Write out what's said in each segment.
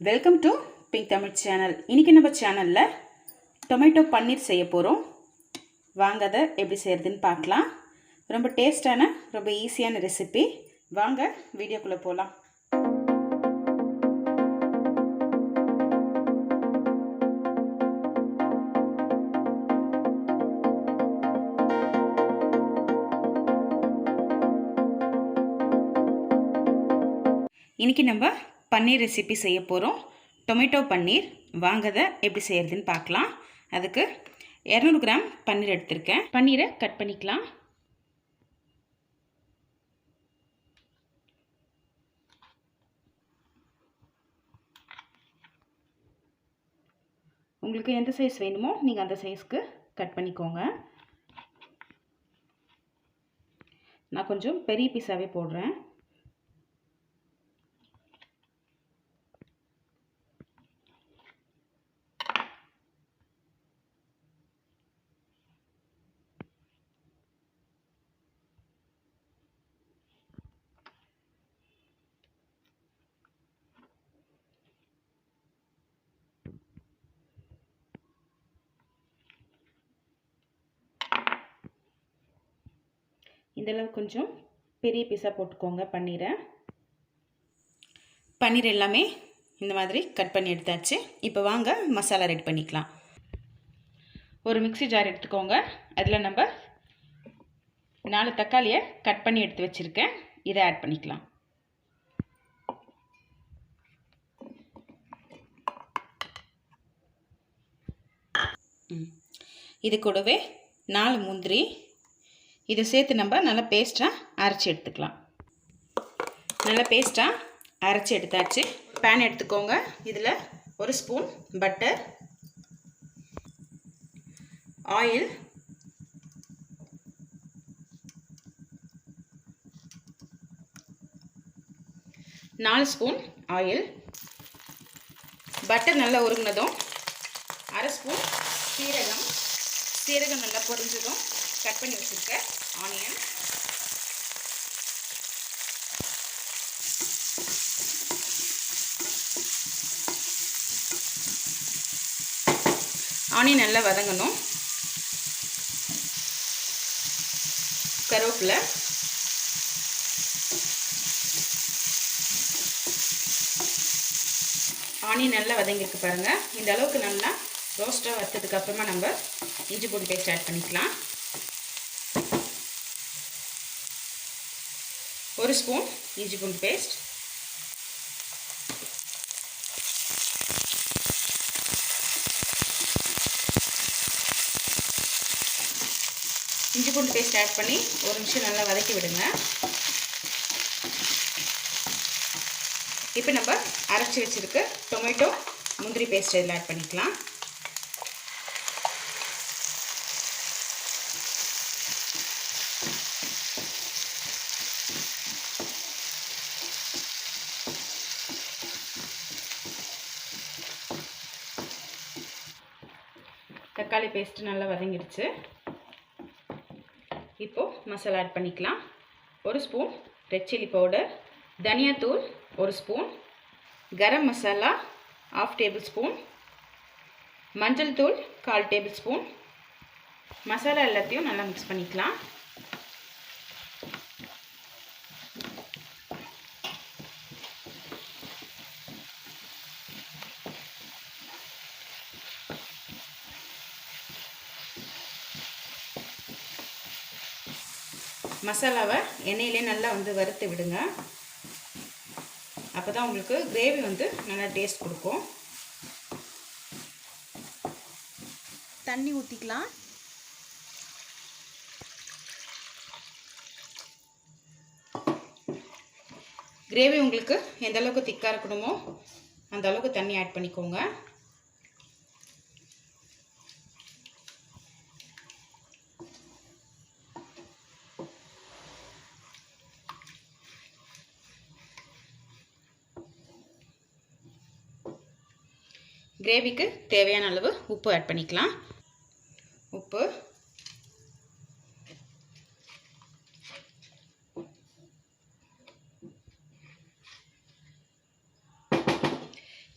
Welcome to pink Tamil channel. இன்றைக்கி நம்ம சேனலில் டொமேட்டோ பன்னீர் செய்ய போகிறோம். வாங்க அதை எப்படி செய்கிறதுன்னு பார்க்கலாம். ரொம்ப டேஸ்டான ரொம்ப ஈஸியான ரெசிபி. வாங்க வீடியோக்குள்ளே போகலாம். இன்றைக்கி நம்ம பன்னீர் ரெசிபி செய்ய போகிறோம். டொமேட்டோ பன்னீர். வாங்கதை எப்படி செய்கிறதுன்னு பார்க்கலாம். அதுக்கு 200 கிராம் பன்னீர் எடுத்திருக்கேன். பன்னீரை கட் பண்ணிக்கலாம். உங்களுக்கு எந்த சைஸ் வேணுமோ நீங்கள் அந்த சைஸ்க்கு கட் பண்ணிக்கோங்க. நான் கொஞ்சம் பெரிய பீஸாகவே போடுறேன். இதெல்லாம் கொஞ்சம் பெரிய பீஸாக போட்டுக்கோங்க. பன்னீர் எல்லாமே இந்த மாதிரி கட் பண்ணி எடுத்தாச்சு. இப்போ வாங்க மசாலா ரெடி பண்ணிக்கலாம். ஒரு மிக்ஸி ஜார் எடுத்துக்கோங்க. அதில் நம்ம 4 தக்காளியை கட் பண்ணி எடுத்து வச்சுருக்கேன். இதை ஆட் பண்ணிக்கலாம். இது கூடவே 4 முந்திரி. இதை சேர்த்து நம்ம நல்லா பேஸ்ட்டாக அரைச்சி எடுத்துக்கலாம். நல்லா பேஸ்ட்டாக அரைச்சி எடுத்தாச்சு. பேன் எடுத்துக்கோங்க. இதில் 1 ஸ்பூன் பட்டர், ஆயில், நாலு ஸ்பூன் ஆயில். பட்டர் நல்லா உருகினதும் 1/2 ஸ்பூன் சீரகம் நல்லா பொரிஞ்சதும் கட் பண்ணி வச்சுருக்க ஆனியன், ஆனியன் நல்லா வதங்கணும். கருவேப்பிலை, ஆனியன் நல்லா வதங்கிருக்கு பாருங்கள். இந்த அளவுக்கு நல்லா ரோஸ்ட்டாக வறுத்ததுக்கு அப்புறமா நம்ம இஞ்சி பூண்டு பேஸ்ட் ஆட் பண்ணிக்கலாம். 1 ஸ்பூன் இஞ்சி பூண்டு பேஸ்ட், இஞ்சி பூண்டு பேஸ்ட் ஆட் பண்ணி 1 நிமிஷம் நல்லா வதக்கி விடுங்க. இப்போ நம்ம அரைச்சி வச்சுருக்க டொமேட்டோ முந்திரி பேஸ்ட் இதில் ஆட் பண்ணிக்கலாம். தக்காளி பேஸ்ட்டு நல்லா வதங்கிடுச்சு. இப்போது மசாலா ஆட் பண்ணிக்கலாம். 1 ஸ்பூன் ரெட் சில்லி பவுடர், தனியாத்தூள் 1 spoon, garam masala 1/2 table spoon, மஞ்சள் தூள் 1/4 டேபிள் ஸ்பூன். மசாலா எல்லாத்தையும் நல்லா மிக்ஸ் பண்ணிக்கலாம். மசாலாவை எண்ணெயிலே நல்லா வறுத்து விடுங்க. அப்போ தான் உங்களுக்கு கிரேவி நல்லா டேஸ்ட் கொடுக்கும். தண்ணி ஊற்றிக்கலாம். கிரேவி உங்களுக்கு எந்த அளவுக்கு திக்காக இருக்கணுமோ அந்த அளவுக்கு தண்ணி ஆட் பண்ணிக்கோங்க. கிரேவிக்கு தேவையான அளவு உப்பு ஆட் பண்ணிக்கலாம். உப்பு,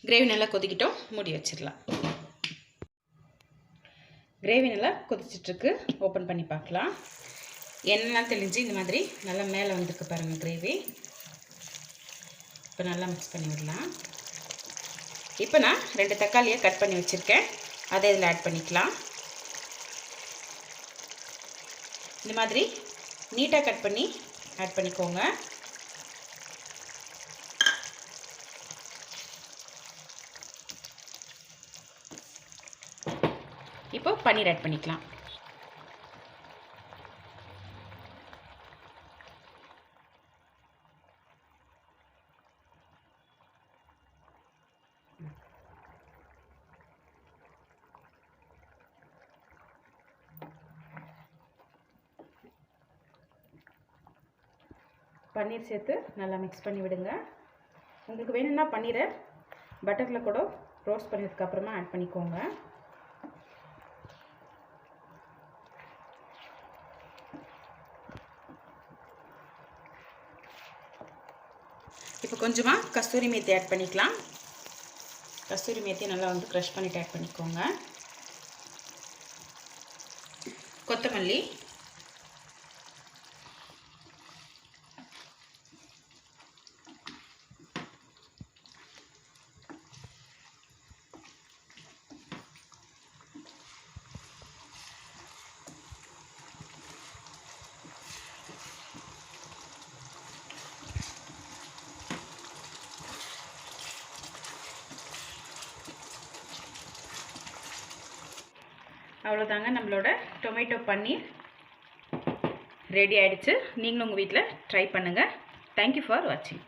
கிரேவி நல்லா கொதிக்கிட்டோம், மூடி வச்சிடலாம். கிரேவி நல்லா கொதிச்சிட்ருக்கு, ஓப்பன் பண்ணி பார்க்கலாம். எண்ணெய்லாம் தெளிஞ்சு இந்த மாதிரி நல்லா மேலே வந்துருக்கு பாருங்கள் கிரேவி. இப்போ நல்லா மிக்ஸ் பண்ணி விடலாம். இப்போ நான் 2 தக்காளியை கட் பண்ணி வச்சுருக்கேன், அதை இதில் ஆட் பண்ணிக்கலாம். இந்த மாதிரி நீட்டாக கட் பண்ணி ஆட் பண்ணிக்கோங்க. இப்போ பன்னீர் ஆட் பண்ணிக்கலாம். பன்னீர் சேர்த்து நல்லா மிக்ஸ் பண்ணி விடுங்க. உங்களுக்கு வேணும்னா பன்னீரை பட்டரில் கூட ரோஸ்ட் பண்ணதுக்கப்புறமா ஆட் பண்ணிக்கோங்க. இப்போ கொஞ்சமாக கஸ்தூரி மேத்தி ஆட் பண்ணிக்கலாம். கஸ்தூரி மேத்தி நல்லா வந்து க்ரஷ் பண்ணிவிட்டு ஆட் பண்ணிக்கோங்க. கொத்தமல்லி, அவ்வளோதாங்க, நம்மளோட டொமேட்டோ பன்னீர் ரெடி ஆகிடுச்சு. நீங்களும் உங்கள் வீட்டில் ட்ரை பண்ணுங்கள். தேங்க்யூ ஃபார் வாட்சிங்.